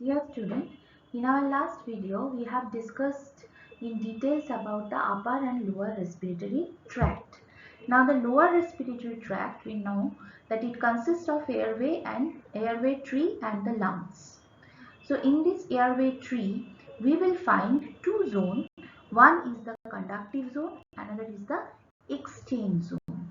Dear student, in our last video we have discussed in details about the upper and lower respiratory tract. Now the lower respiratory tract, we know that it consists of airway tree and the lungs. So in this airway tree we will find two zones. One is the conductive zone, another is the exchange zone.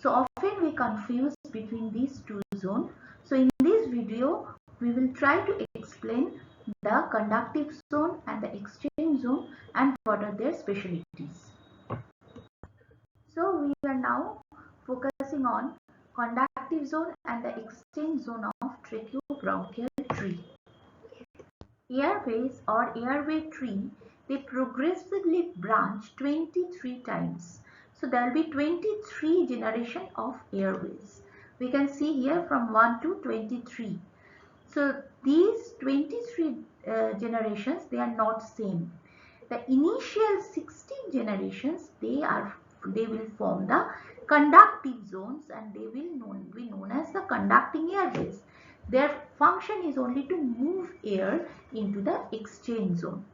So often we confuse between these two zones. So in this video we will try to explain the conductive zone and the exchange zone and what are their specialties. So we are now focusing on conductive zone and the exchange zone of tracheo-bronchial tree. Airways or airway tree, they progressively branch 23 times. So there will be 23 generation of airways. We can see here from 1 to 23. So these 23 generations, they are not same. The initial 16 generations, they will form the conductive zones and they will be known as the conducting airways. Their function is only to move air into the exchange zone.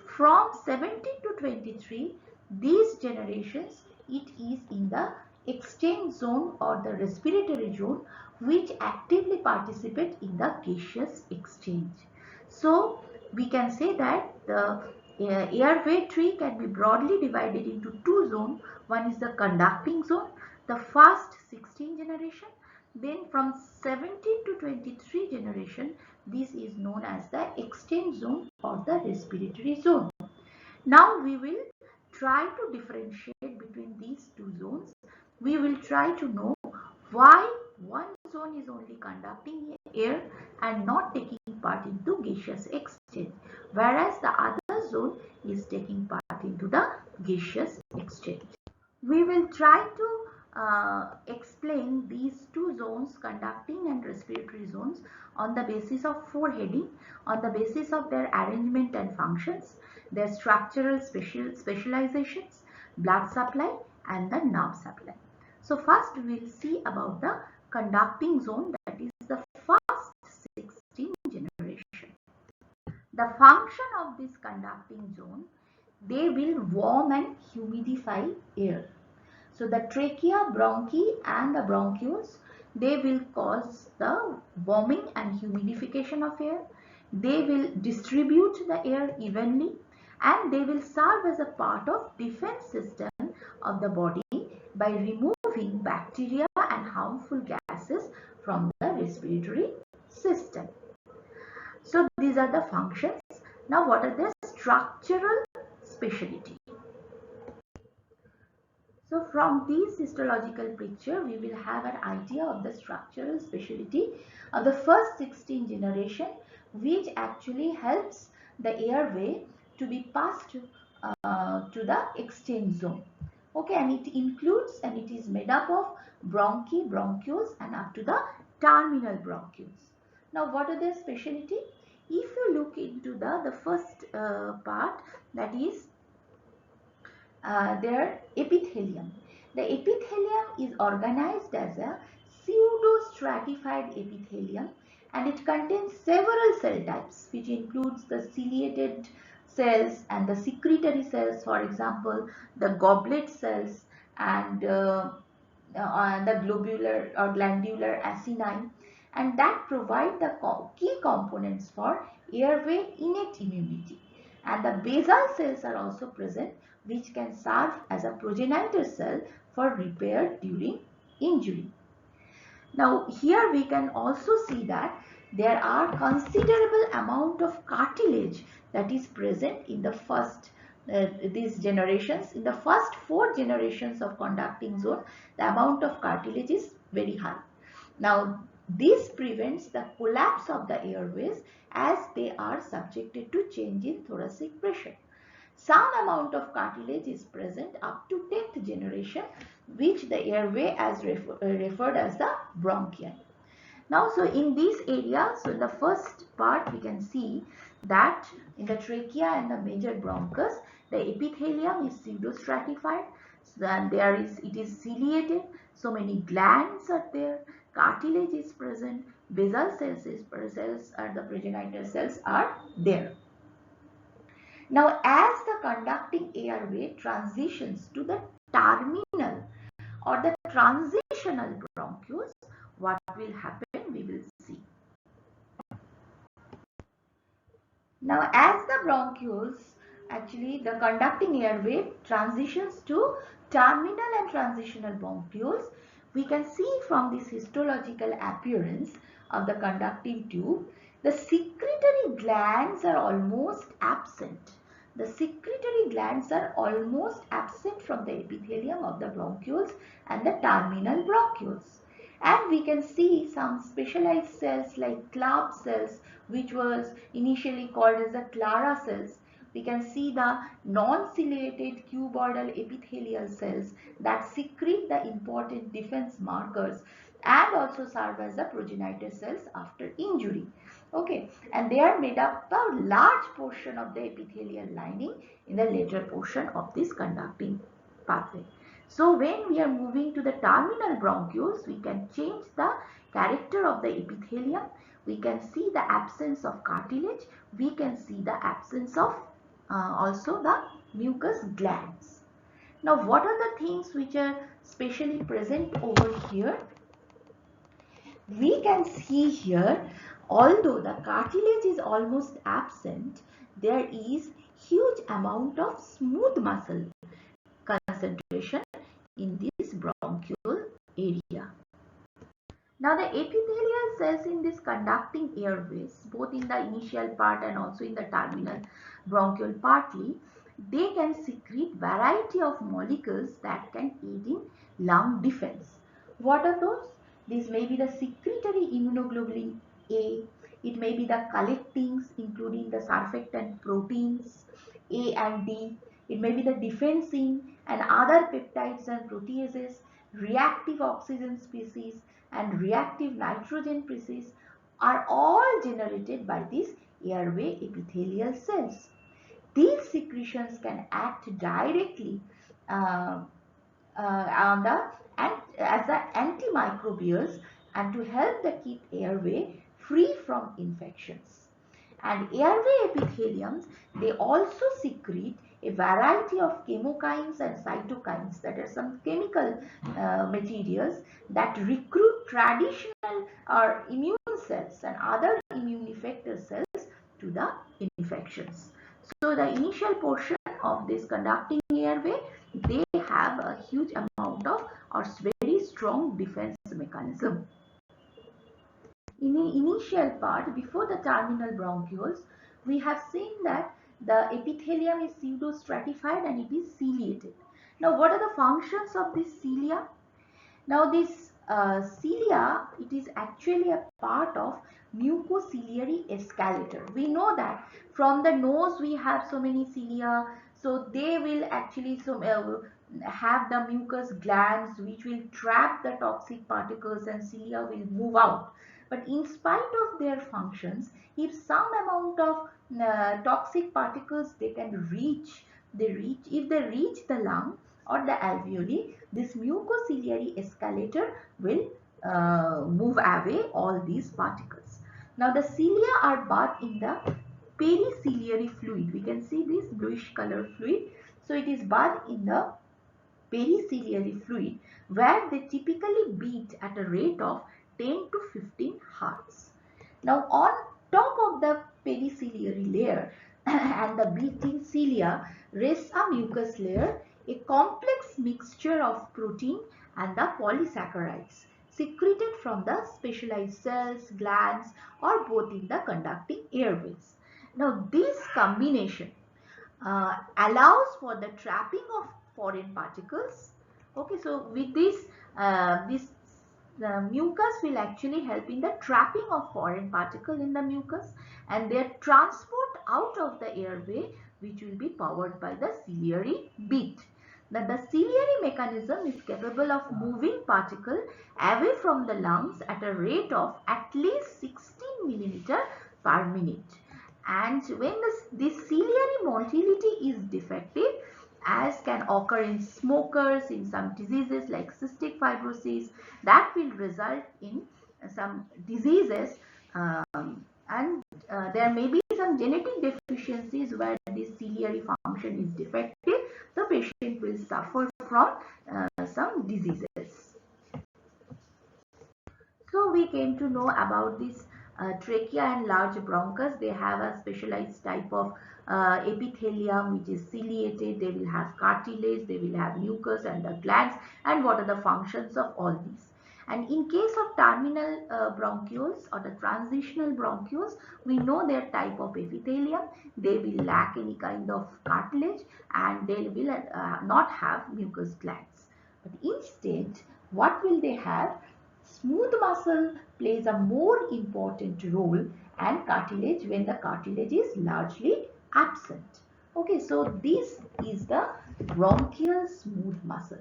From 17 to 23, these generations, it is in the exchange zone or the respiratory zone which actively participate in the gaseous exchange. So we can say that the airway tree can be broadly divided into two zones. One is the conducting zone, the first 16 generation. Then from 17 to 23 generation, this is known as the exchange zone or the respiratory zone. Now we will try to differentiate between these two zones. We will try to know why one zone is only conducting air and not taking part into gaseous exchange, whereas the other zone is taking part into the gaseous exchange. We will try to explain these two zones, conducting and respiratory zones, on the basis of four headings, on the basis of their arrangement and functions, their structural specializations, blood supply and the nerve supply. So first we will see about the conducting zone, that is the first 16 generation. The function of this conducting zone, they will warm and humidify air. So the trachea, bronchi and the bronchioles, they will cause the warming and humidification of air. They will distribute the air evenly and they will serve as a part of defense system of the body by removing bacteria and harmful gases from the respiratory system. So these are the functions. Now what are the structural specialty? So from this histological picture, we will have an idea of the structural specialty of the first 16 generation, which actually helps the airway to be passed to the exchange zone. Okay, and it includes and it is made up of bronchi, bronchioles and up to the terminal bronchioles. Now what are their specialty? If you look into the first part, that is their epithelium. The epithelium is organized as a pseudo-stratified epithelium and it contains several cell types, which includes the ciliated cells and the secretory cells, for example the goblet cells and the globular or glandular acini, and that provide the key components for airway innate immunity. And the basal cells are also present, which can serve as a progenitor cell for repair during injury. Now here we can also see that there are considerable amount of cartilage that is present in the first these generations. In the first 4 generations of conducting zone, the amount of cartilage is very high. Now this prevents the collapse of the airways as they are subjected to change in thoracic pressure. Some amount of cartilage is present up to 10th generation, which the airway as referred as the bronchial. Now, so in this area, so in the first part we can see that in the trachea and the major bronchus, the epithelium is pseudostratified. So then it is ciliated. So many glands are there. Cartilage is present. basal cells and the progenitor cells are there. Now, as the conducting airway transitions to the terminal or the transitional bronchioles, what will happen we will see. Now, as the bronchioles, actually the conducting airway transitions to terminal and transitional bronchioles, we can see from this histological appearance of the conductive tube, the secretory glands are almost absent. The secretory glands are almost absent from the epithelium of the bronchioles and the terminal bronchioles. And we can see some specialized cells like club cells, which was initially called as the Clara cells. We can see the non-ciliated cuboidal epithelial cells that secrete the important defense markers and also serve as the progenitor cells after injury. Okay, and they are made up a large portion of the epithelial lining in the later portion of this conducting pathway. So when we are moving to the terminal bronchioles, we can change the character of the epithelium. We can see the absence of cartilage. We can see the absence of also the mucous glands. Now, what are the things which are specially present over here? We can see here, although the cartilage is almost absent, there is huge amount of smooth muscle concentration in this bronchiole area. Now, the epithelial cells in this conducting airways, both in the initial part and also in the terminal bronchiole partly, they can secrete variety of molecules that can aid in lung defense. What are those? These may be the secretory immunoglobulin A, it may be the collectins including the surfactant proteins A and D, it may be the defensin and other peptides and proteases, reactive oxygen species and reactive nitrogen species are all generated by these airway epithelial cells. These secretions can act directly on the as the antimicrobials and to help the keep airway free from infections. And airway epitheliums, they also secrete a variety of chemokines and cytokines, that are some chemical materials that recruit traditional or immune cells and other immune effector cells to the infections. So the initial portion of this conducting airway, they have a huge amount of or very strong defense mechanism. In the initial part, before the terminal bronchioles, we have seen that the epithelium is pseudostratified and it is ciliated. Now, what are the functions of this cilia? Now, this cilia, it is actually a part of mucociliary escalator. We know that from the nose we have so many cilia, so they will actually have the mucous glands which will trap the toxic particles and cilia will move out. But in spite of their functions, if some amount of toxic particles they can reach, if they reach the lung or the alveoli, this mucociliary escalator will move away all these particles. Now the cilia are bathed in the periciliary fluid. We can see this bluish color fluid. So it is bathed in the periciliary fluid where they typically beat at a rate of 10 to 15 hertz. Now on top of the periciliary layer and the beating cilia rests a mucus layer, a complex mixture of protein and the polysaccharides secreted from the specialized cells, glands or both in the conducting airways. Now this combination allows for the trapping of foreign particles. Okay, so with this, the mucus will actually help in the trapping of foreign particles in the mucus and their transport out of the airway, which will be powered by the ciliary beat. Now, the ciliary mechanism is capable of moving particle away from the lungs at a rate of at least 16 millimeter per minute. And when this ciliary motility is defective, as can occur in smokers, in some diseases like cystic fibrosis, that will result in some diseases, and there may be some genetic deficiencies where this ciliary function is defective. The patient will suffer from some diseases. So we came to know about this trachea and large bronchus. They have a specialized type of epithelium which is ciliated. They will have cartilage, they will have mucus and the glands, and what are the functions of all these. And in case of terminal bronchioles or the transitional bronchioles, we know their type of epithelium. They will lack any kind of cartilage and they will not have mucus glands. But instead, what will they have? Smooth muscle plays a more important role and cartilage when the cartilage is largely absent. Okay, so this is the bronchial smooth muscle.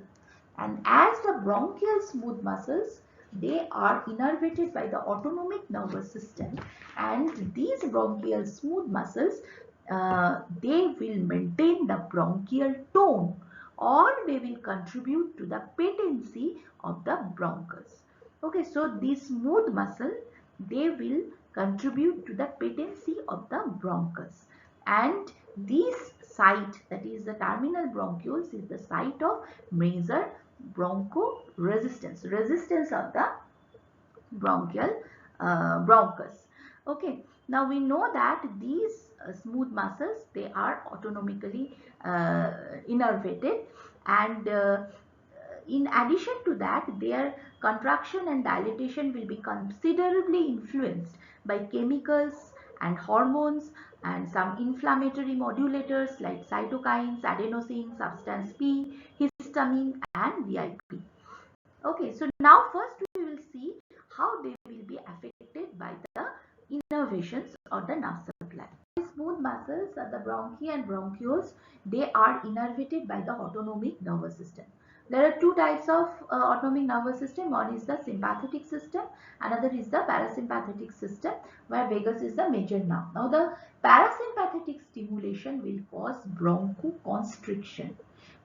And as the bronchial smooth muscles, they are innervated by the autonomic nervous system, and these bronchial smooth muscles, they will maintain the bronchial tone, or they will contribute to the patency of the bronchus. Okay, so these smooth muscle, they will contribute to the patency of the bronchus, and this site, that is the terminal bronchioles, is the site of major bronchoresistance, resistance of the bronchial bronchus. Okay, now we know that these smooth muscles, they are autonomically innervated, and in addition to that, their contraction and dilatation will be considerably influenced by chemicals and hormones and some inflammatory modulators like cytokines, adenosine, substance P, histamine and VIP. Okay, so now first we will see how they will be affected by the innervations or the nerve supply. Smooth muscles, the bronchi and bronchioles, they are innervated by the autonomic nervous system. There are two types of autonomic nervous system. One is the sympathetic system, another is the parasympathetic system, where vagus is the major nerve. Now the parasympathetic stimulation will cause bronchoconstriction,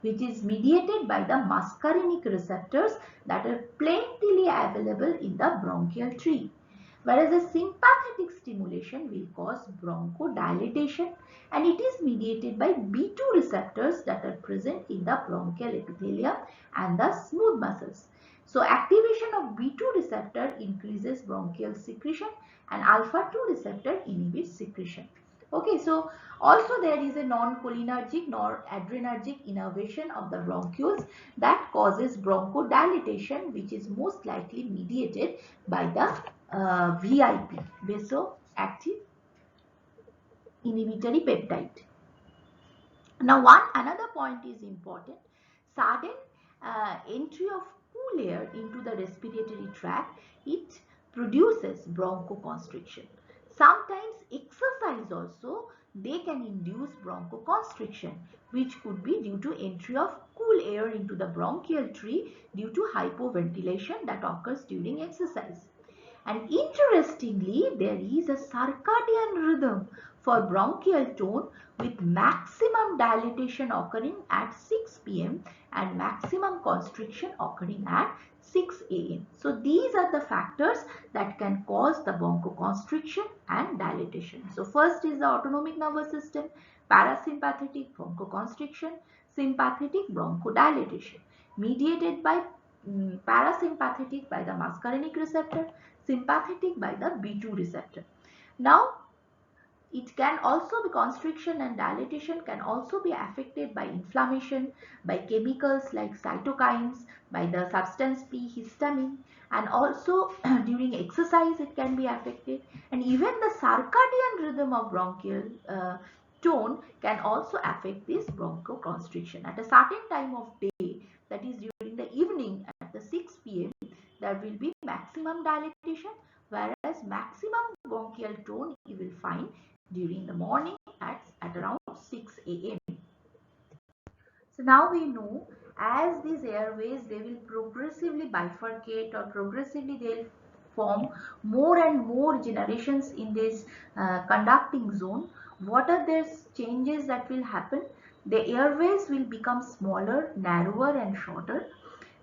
which is mediated by the muscarinic receptors that are plentifully available in the bronchial tree. Whereas the sympathetic stimulation will cause bronchodilation, and it is mediated by B2 receptors that are present in the bronchial epithelium and the smooth muscles. So activation of B2 receptor increases bronchial secretion and alpha 2 receptor inhibits secretion. Okay, so also there is a non-cholinergic nor adrenergic innervation of the bronchioles that causes bronchodilation, which is most likely mediated by the VIP, vasoactive inhibitory peptide. Now another point is important. Sudden entry of cool air into the respiratory tract, it produces bronchoconstriction. Sometimes exercise also, they can induce bronchoconstriction, which could be due to entry of cool air into the bronchial tree due to hypoventilation that occurs during exercise. And interestingly, there is a circadian rhythm for bronchial tone with maximum dilatation occurring at 6 p.m. and maximum constriction occurring at 6 a.m. So these are the factors that can cause the bronchoconstriction and dilatation. So first is the autonomic nervous system, parasympathetic bronchoconstriction, sympathetic bronchodilation, mediated by parasympathetic by the muscarinic receptor, sympathetic by the B2 receptor. Now, it can also be constriction and dilatation can also be affected by inflammation, by chemicals like cytokines, by the substance P, histamine, and also during exercise it can be affected, and even the circadian rhythm of bronchial tone can also affect this bronchoconstriction. At a certain time of day, that is during the evening at the 6 p.m., there will be maximum dilatation, whereas maximum bronchial tone you will find during the morning at around 6 a.m. So now we know, as these airways, they will progressively bifurcate or progressively they will form more and more generations in this conducting zone. What are these changes that will happen? The airways will become smaller, narrower and shorter,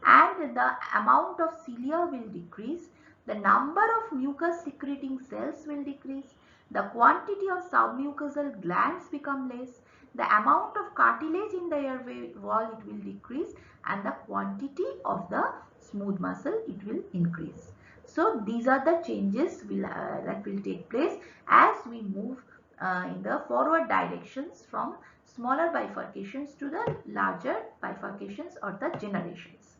and the amount of cilia will decrease. the number of mucus secreting cells will decrease, the quantity of submucosal glands become less, the amount of cartilage in the airway wall it will decrease, and the quantity of the smooth muscle it will increase. So these are the changes that will take place as we move in the forward directions from smaller bifurcations to the larger bifurcations or the generations.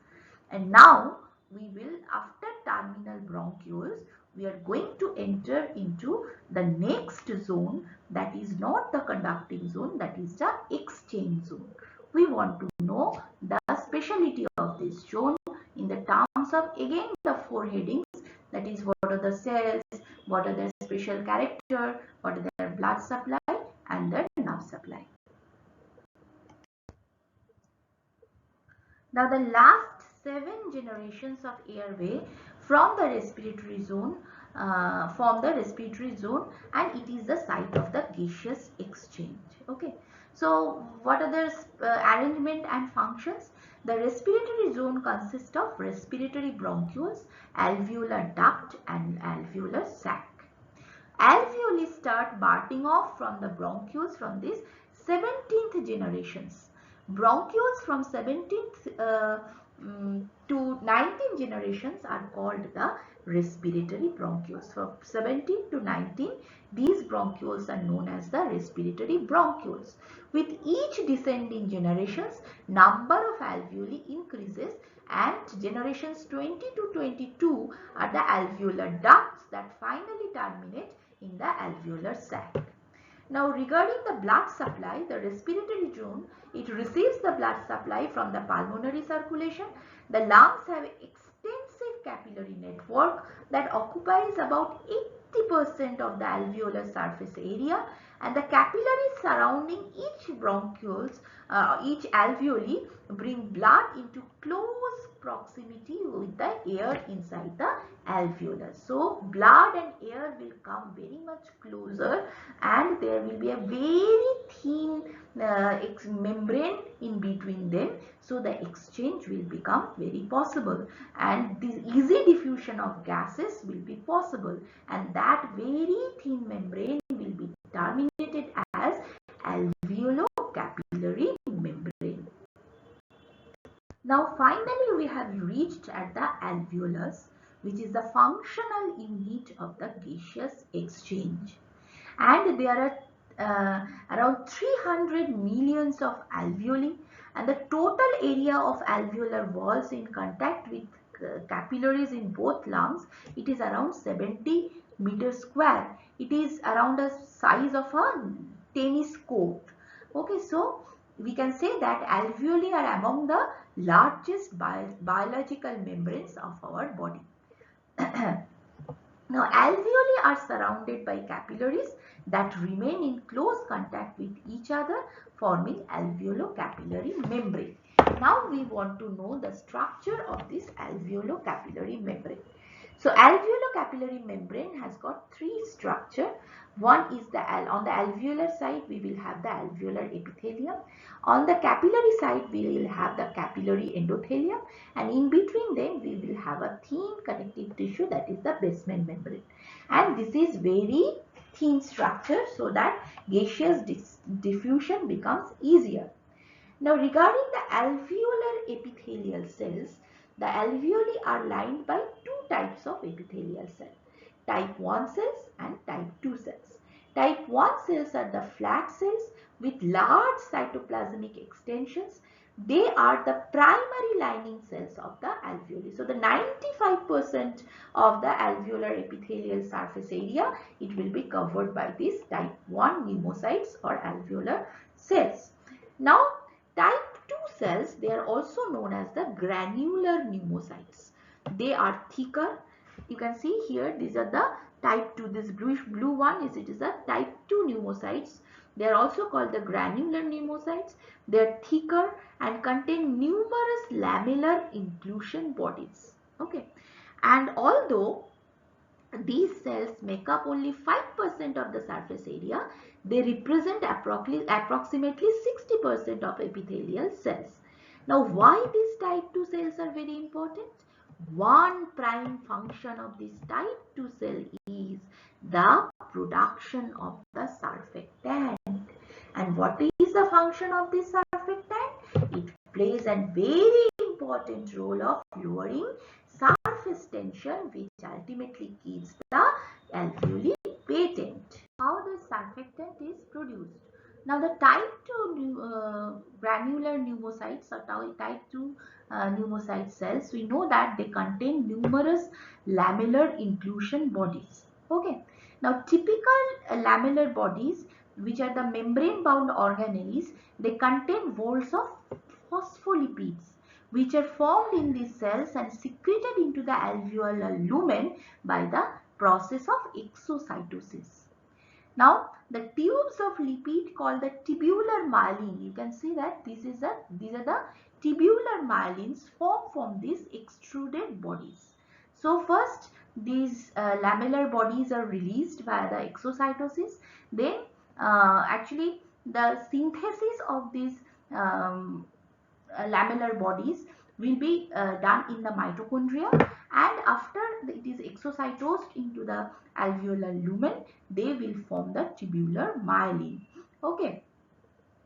And now we will, after terminal bronchioles, we are going to enter into the next zone, that is not the conducting zone, that is the exchange zone. We want to know the speciality of this zone in the terms of again the four headings, that is what are the cells, what are their special character, what are their blood supply and their nerve supply. Now the last 7 generations of airway from the respiratory zone form the respiratory zone, and it is the site of the gaseous exchange. Okay, so what are the arrangement and functions? The respiratory zone consists of respiratory bronchioles, alveolar duct and alveolar sac. Alveoli start parting off from the bronchioles from these 17th generations. Bronchioles from 17th to 19th generations are called the respiratory bronchioles. From 17 to 19, these bronchioles are known as the respiratory bronchioles. With each descending generations, number of alveoli increases, and generations 20 to 22 are the alveolar ducts that finally terminate in the alveolar sac. Now regarding the blood supply, the respiratory zone, it receives the blood supply from the pulmonary circulation. The lungs have extensive capillary network that occupies about 80% of the alveolar surface area, and the capillaries surrounding each bronchioles, each alveoli bring blood into close proximity with the air inside the alveolus. So blood and air will come very much closer, and there will be a very thin membrane in between them, so the exchange will become very possible, and this easy diffusion of gases will be possible, and that very thin membrane will be terminated as alveolo-capillary membrane. Now finally we have reached at the alveolus, which is the functional unit of the gaseous exchange, and there are around 300 millions of alveoli, and the total area of alveolar walls in contact with capillaries in both lungs, it is around 70 meters square. It is around the size of a tennis court. Okay, so we can say that alveoli are among the largest biological membranes of our body. Now alveoli are surrounded by capillaries that remain in close contact with each other, forming alveolo-capillary membrane. Now we want to know the structure of this alveolo-capillary membrane. So alveolo-capillary membrane has got 3 structures. One is on the alveolar side we will have the alveolar epithelium. On the capillary side we will have the capillary endothelium, and in between them we will have a thin connective tissue, that is the basement membrane. And this is very thin structure so that gaseous diffusion becomes easier. Now regarding the alveolar epithelial cells, the alveoli are lined by 2 types of epithelial cells, type 1 cells and type 2 cells. Type 1 cells are the flat cells with large cytoplasmic extensions. They are the primary lining cells of the alveoli. So the 95% of the alveolar epithelial surface area, it will be covered by these type 1 pneumocytes or alveolar cells. Now type 2 cells, they are also known as the granular pneumocytes. They are thicker. You can see here, these are the type 2. This bluish blue one is a type 2 pneumocytes. They are also called the granular pneumocytes. They are thicker and contain numerous lamellar inclusion bodies. Okay, and although these cells make up only 5% of the surface area, they represent approximately 60% of epithelial cells. Now, why these type 2 cells are very important? one prime function of this type 2 cell is the production of the surfactant. And what is the function of this surfactant? It plays a very important role of lowering surface tension, which ultimately keeps the alveoli patent. How this surfactant is produced? Now the type 2 granular pneumocytes or type 2 pneumocyte cells, we know that they contain numerous lamellar inclusion bodies. Okay. Now typical lamellar bodies, which are the membrane bound organelles, they contain whorls of phospholipids which are formed in these cells and secreted into the alveolar lumen by the process of exocytosis. Now, the tubes of lipid called the tubular myelin, you can see that these are the tubular myelins formed from these extruded bodies. So, first these lamellar bodies are released via the exocytosis. Then, actually, the synthesis of these um, lamellar bodies will be done in the mitochondria, and after it is exocytosed into the alveolar lumen, they will form the tubular myelin. Okay.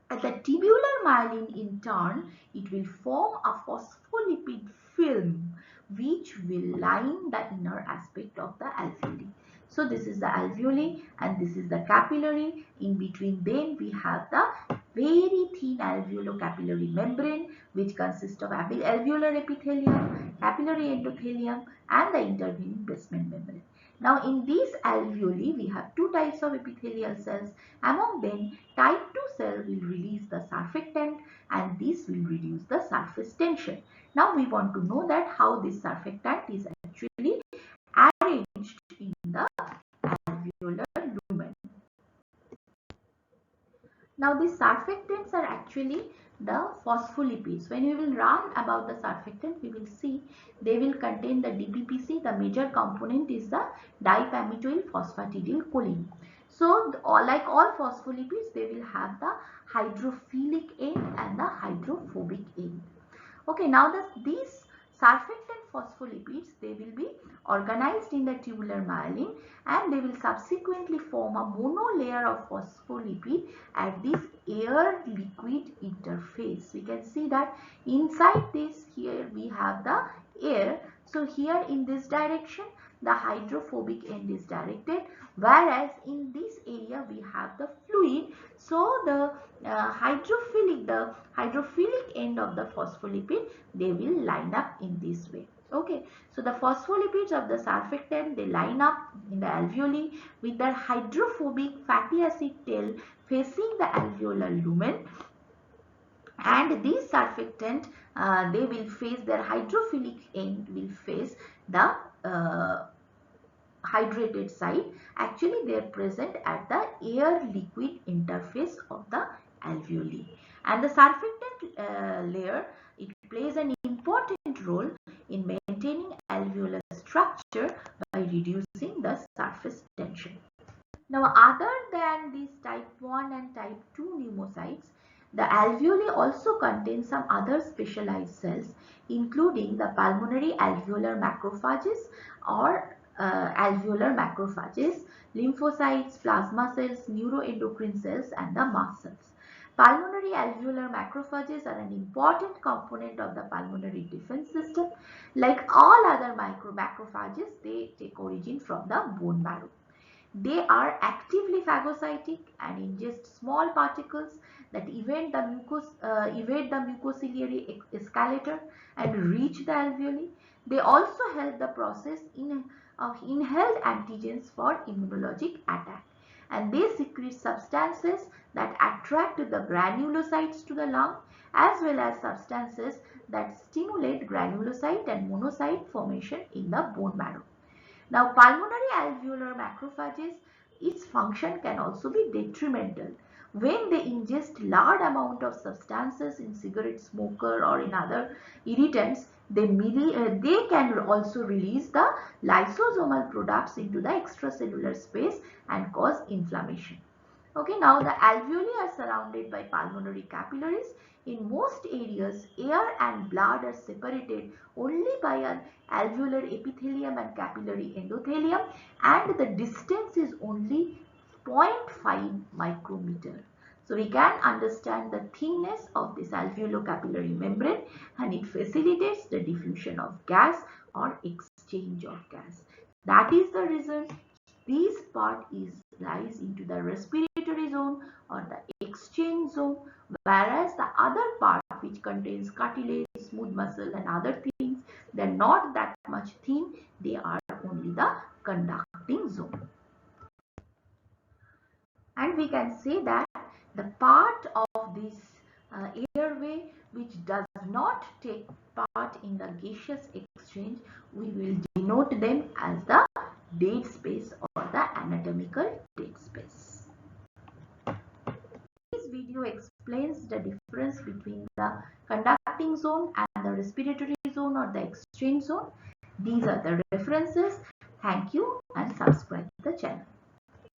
At the tubular myelin in turn, it will form a phospholipid film which will line the inner aspect of the alveoli. So this is the alveoli and this is the capillary. In between them we have the very thin alveolo-capillary membrane which consists of alveolar epithelium, capillary endothelium and the intervening basement membrane. Now in these alveoli we have two types of epithelial cells. Among them, type 2 cell will release the surfactant and this will reduce the surface tension. Now we want to know that how this surfactant is actually arranged in the alveolar lumen. Now these surfactants are actually the phospholipids. When we will run about the surfactant, we will see they will contain the DPPC. The major component is the dipametoyl phosphatidylcholine. So like all phospholipids, they will have the hydrophilic end and the hydrophobic end. Okay, now these surfactant phospholipids, they will be organized in the tubular myelin and they will subsequently form a monolayer of phospholipid at this air liquid interface. We can see that inside this here we have the air. So here in this direction the hydrophobic end is directed, whereas in this area we have the fluid. So the hydrophilic end of the phospholipid, they will line up in this way. Okay, so the phospholipids of the surfactant, they line up in the alveoli with their hydrophobic fatty acid tail facing the alveolar lumen, and these surfactant they will face their hydrophilic end will face the hydrated side. Actually they are present at the air liquid interface of the alveoli, and the surfactant layer, it plays an important role in maintaining alveolar structure by reducing the surface tension. Now other than these type 1 and type 2 pneumocytes, the alveoli also contain some other specialized cells including the pulmonary alveolar macrophages or alveolar macrophages, lymphocytes, plasma cells, neuroendocrine cells and the mast cells. Pulmonary alveolar macrophages are an important component of the pulmonary defense system. Like all other macrophages, they take origin from the bone marrow. They are actively phagocytic and ingest small particles that evade the mucociliary escalator and reach the alveoli. They also help the process of inhaled antigens for immunologic attack, and they secrete substances that attract the granulocytes to the lung as well as substances that stimulate granulocyte and monocyte formation in the bone marrow. Now, pulmonary alveolar macrophages, its function can also be detrimental. When they ingest large amount of substances in cigarette smoker or in other irritants, they can also release the lysosomal products into the extracellular space and cause inflammation. Okay, now the alveoli are surrounded by pulmonary capillaries. In most areas, air and blood are separated only by an alveolar epithelium and capillary endothelium, and the distance is only 0.5 micrometer. So we can understand the thinness of this alveolo-capillary membrane, and it facilitates the diffusion of gas or exchange of gas. That is the reason this part lies into the respiratory zone or the exchange zone, whereas the other part, which contains cartilage, smooth muscle and other things, they are not that much thin, they are only the conducting zone. And we can say that the part of this airway which does not take part in the gaseous exchange, we will denote them as the dead space or the anatomical dead space. This video explains the difference between the conducting zone and the respiratory zone or the exchange zone. These are the references. Thank you and subscribe to the channel.